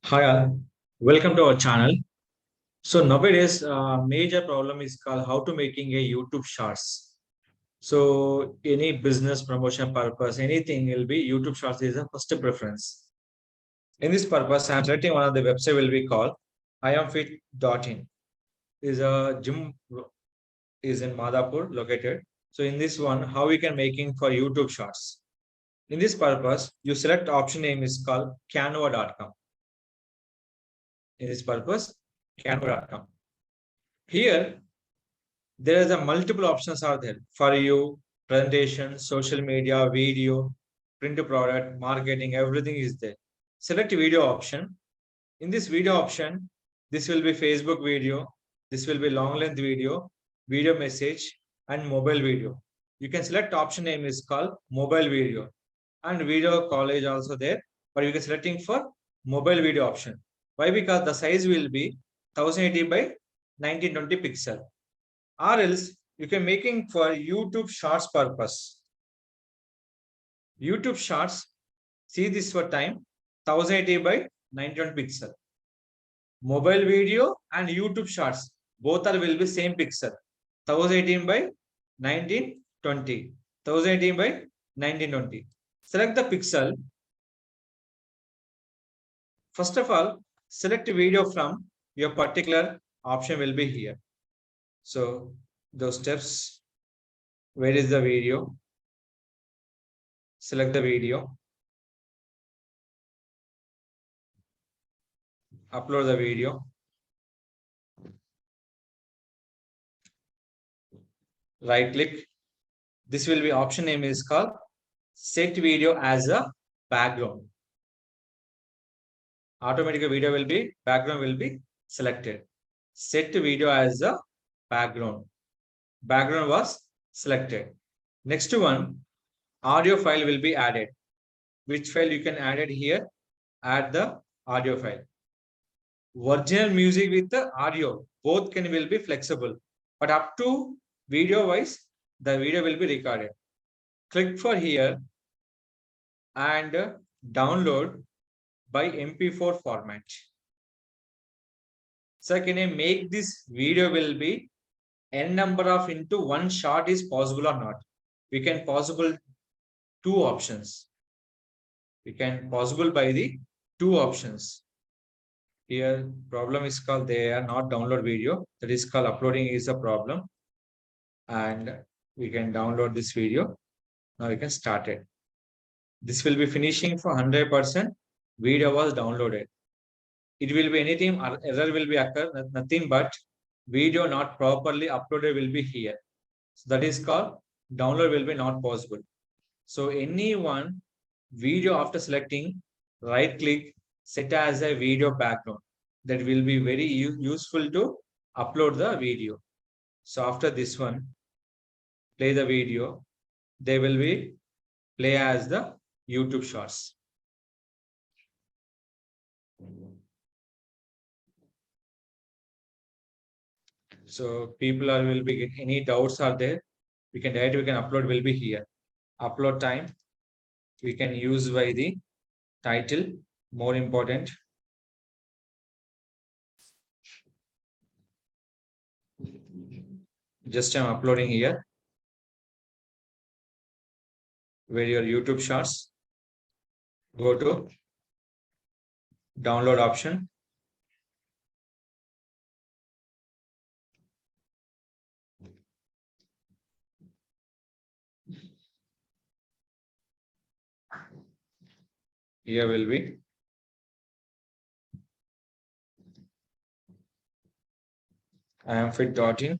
Hi, all. Welcome to our channel. So nowadays, major problem is called how to making a YouTube Shorts. So any business promotion purpose, anything will be YouTube Shorts is the first preference. In this purpose, I'm selecting one of the website will be called iamfit.in. Is a gym is in Madhapur located. So in this one, how we can making for YouTube Shorts. In this purpose, you select option name is called canva.com. In this purpose, canva.com. Here, there is a multiple options are there for you, presentation, social media, video, print product, marketing, everything is there. Select video option. In this video option, this will be Facebook video, this will be long length video message, and mobile video. You can select option name is called mobile video, and video call is also there, but you can selecting for mobile video option. Why? Because the size will be 1080 by 1920 pixel, or else you can making for YouTube Shorts purpose. YouTube Shorts, see this for time 1080 by 920 pixel. Mobile video and YouTube Shorts both are will be same pixel 1018 by 1920, 1018 by 1920. Select the pixel. First of all, select video from your particular option will be here. So those steps, where is the video? Select the video, upload the video, right click. This will be option name is called set video as a background. Automatically video will be background will be selected. Set video as a background. Background was selected. Next one, audio file will be added. Which file you can add it here? Add the audio file. Original music with the audio, both can will be flexible, but up to video wise, the video will be recorded. Click for here and download by MP4 format. So can I make this video will be n number of into one shot is possible or not? We can possible two options. We can possible by the two options. Here problem is called they are not download video. That is called uploading is a problem. And we can download this video. Now we can start it. This will be finishing for 100%. Video was downloaded. It will be anything, error will be occur, nothing but video not properly uploaded will be here. So that is called download will be not possible. So anyone video after selecting, right click, set as a video background. That will be very useful to upload the video. So after this one, play the video. They will be play as the YouTube Shorts. So people are will be any doubts are there. We can upload will be here. Upload time we can use by the title, more important. Just I'm uploading here. Where your YouTube Shorts, go to download option. Here will be iamfit.in.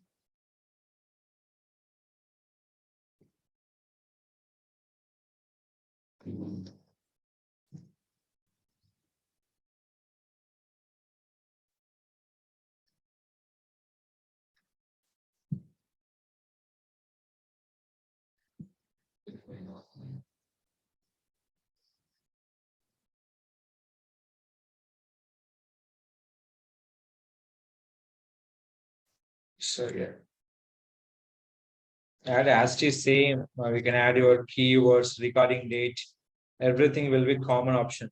So yeah, add as it is same. We can add your keywords, recording date. Everything will be common option.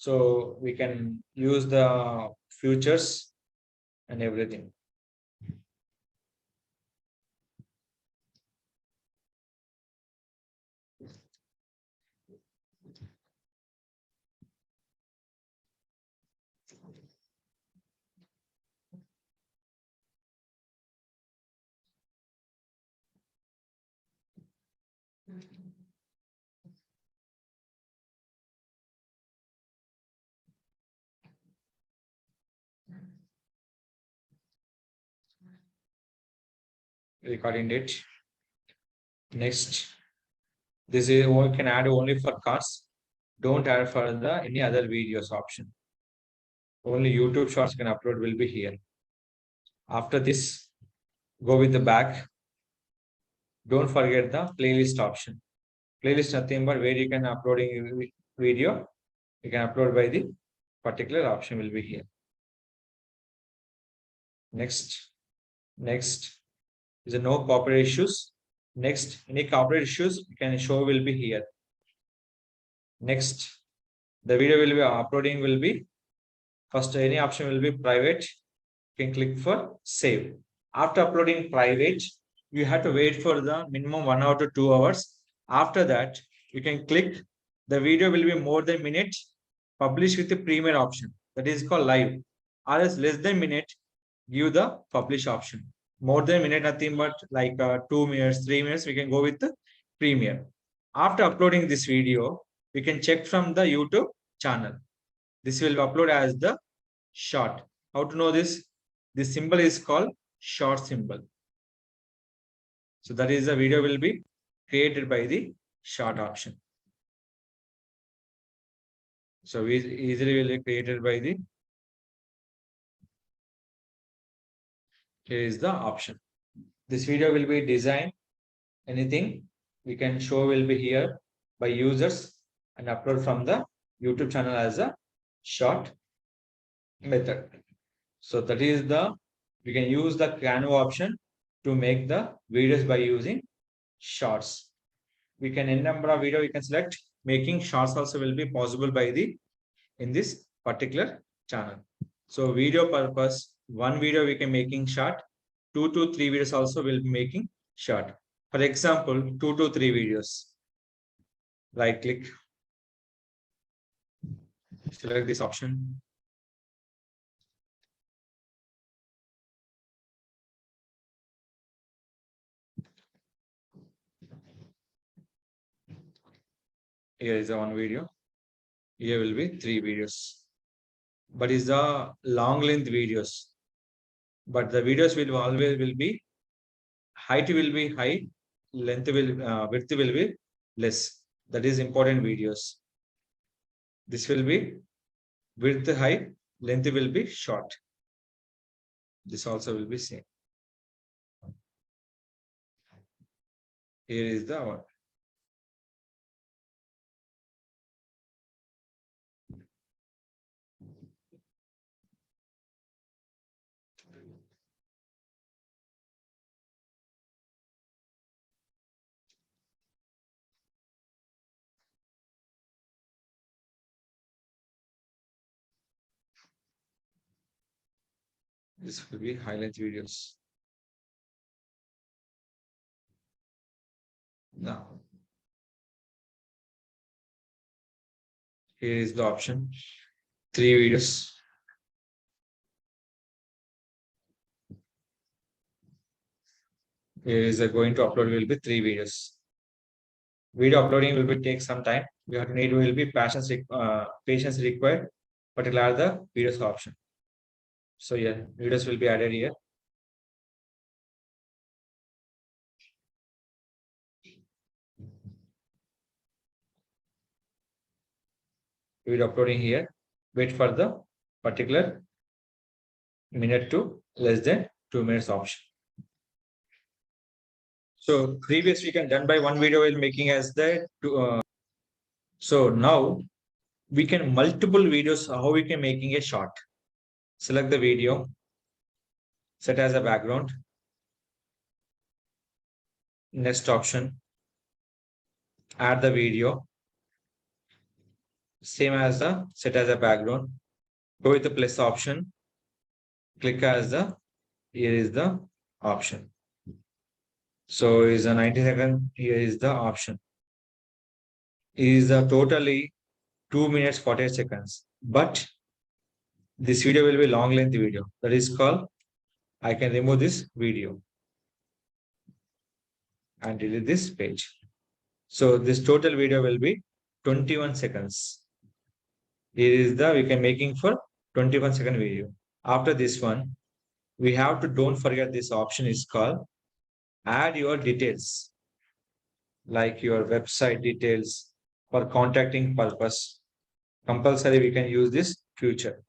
So we can use the futures and everything. Recording date. Next, this is we can add only for cars. Don't add for the any other videos option. Only YouTube Shorts can upload will be here. After this, go with the back. Don't forget the playlist option. Playlist nothing but where you can uploading video. You can upload by the particular option will be here. Next is a no copyright issues. Next, any copyright issues you can show will be here. Next, the video will be uploading will be first any option will be private. You can click for save. After uploading private, you have to wait for the minimum 1 hour to 2 hours. After that, you can click the video will be more than minute publish with the premier option that is called live or else less than minute give the publish option. More than minute nothing but like 2 minutes 3 minutes we can go with the premier. After uploading this video we can check from the YouTube channel. This will upload as the short. How to know this? This symbol is called short symbol. So that is the video will be created by the short option. So we easily will be created by the here is the option. This video will be designed anything we can show will be here by users and upload from the YouTube channel as a short method. So that is the we can use the canva option to make the videos by using shorts. We can in number of video we can select making shorts also will be possible by the in this particular channel. So video purpose, one video we can making short, 2 to 3 videos also will be making short. For example, 2 to 3 videos. Right click, select this option. Here is the one video. Here will be 3 videos. But is the long length videos. But the videos will always will be height will be high, length will width will be less. That is important videos. This will be width high, length will be short. This also will be same. Here is the one. This will be highlight videos. Now, here is the option. 3 videos. Here is going to upload will be 3 videos. Video uploading will be take some time. We have to need will be patience required, particular the videos option. So yeah, videos will be added here. Video uploading here. Wait for the particular minute to less than 2 minutes option. So previous we can done by one video while making as the so now we can multiple videos how we can making a short. Select the video, set as a background. Next option, add the video. Same as the set as a background. Go with the plus option. Click as the, here is the option. So is a 90-second, here is the option. Is a totally 2 minutes 48 seconds. But this video will be long length video. That is called, I can remove this video and delete this page. So this total video will be 21 seconds. Here is the, we can making for 21-second video. After this one, we have to, don't forget this option is called add your details, like your website details for contacting purpose. Compulsory we can use this future.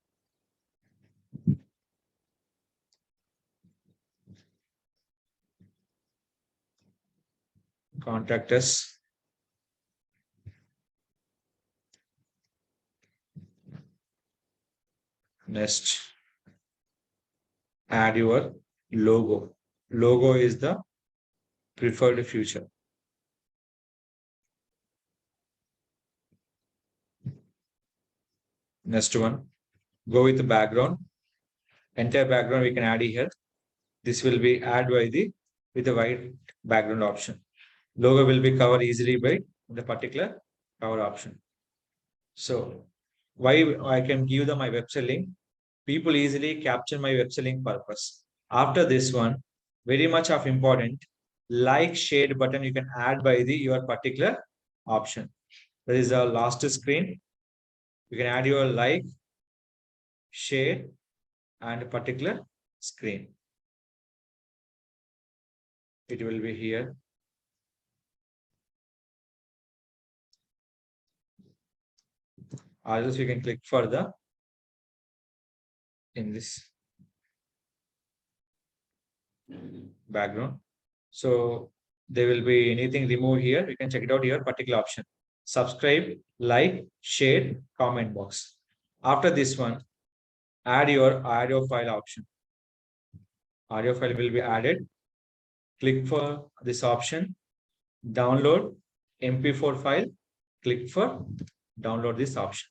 Contact us. Next, add your logo. Logo is the preferred future. Next one, go with the background. Entire background we can add here. This will be add by the with the white background option. Logo will be covered easily by the particular cover option. So why I can give them my website link? People easily capture my website link purpose. After this one, very much of important, like share button you can add by the your particular option. There is a last screen. You can add your like, share, and particular screen. It will be here. Or else you can click further in this background. So there will be anything removed here. You can check it out here, particular option. Subscribe, like, share, comment box. After this one, add your audio file option. Audio file will be added. Click for this option. Download MP4 file. Click for download this option.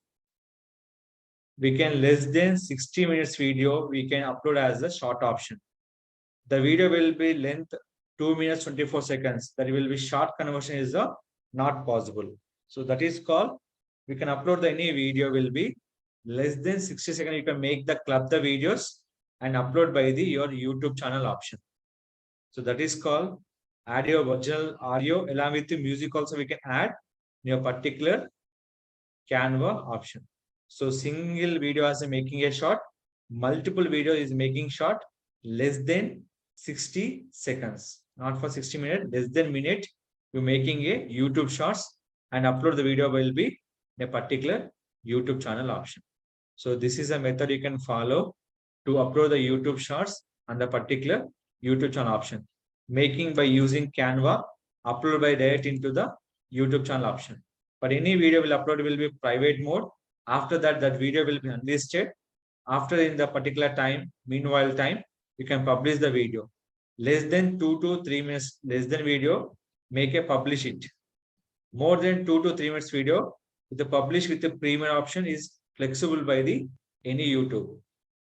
We can less than 60 minutes video, we can upload as a short option. The video will be length 2 minutes 24 seconds. That will be short conversion is not possible. So that is called, we can upload any video will be less than 60 seconds. You can make the club the videos and upload by the your YouTube channel option. So that is called add your original audio along with the music also we can add in your particular Canva option. So single video as a making a short, multiple video is making short less than 60 seconds, not for 60 minutes, less than minute. You're making a YouTube shorts and upload the video will be a particular YouTube channel option. So this is a method you can follow to upload the YouTube shorts and the particular YouTube channel option. Making by using Canva, upload by direct into the YouTube channel option. But any video will upload will be private mode. After that, that video will be unlisted. After in the particular time, meanwhile time, you can publish the video. Less than 2 to 3 minutes, less than video, make a publish it. More than 2 to 3 minutes video, with the publish with the premium option is flexible by the any YouTube.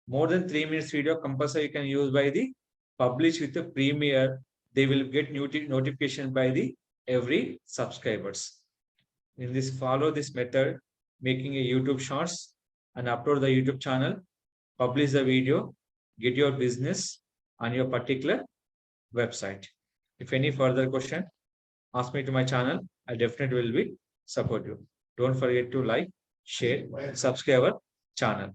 More than 3 minutes video, compulsory you can use by the publish with the premier. They will get notification by the every subscribers. In this, follow this method, making a YouTube shorts and upload the YouTube channel, publish the video, get your business on your particular website. If any further question, ask me to my channel. I definitely will be support you. Don't forget to like, share, subscribe our channel.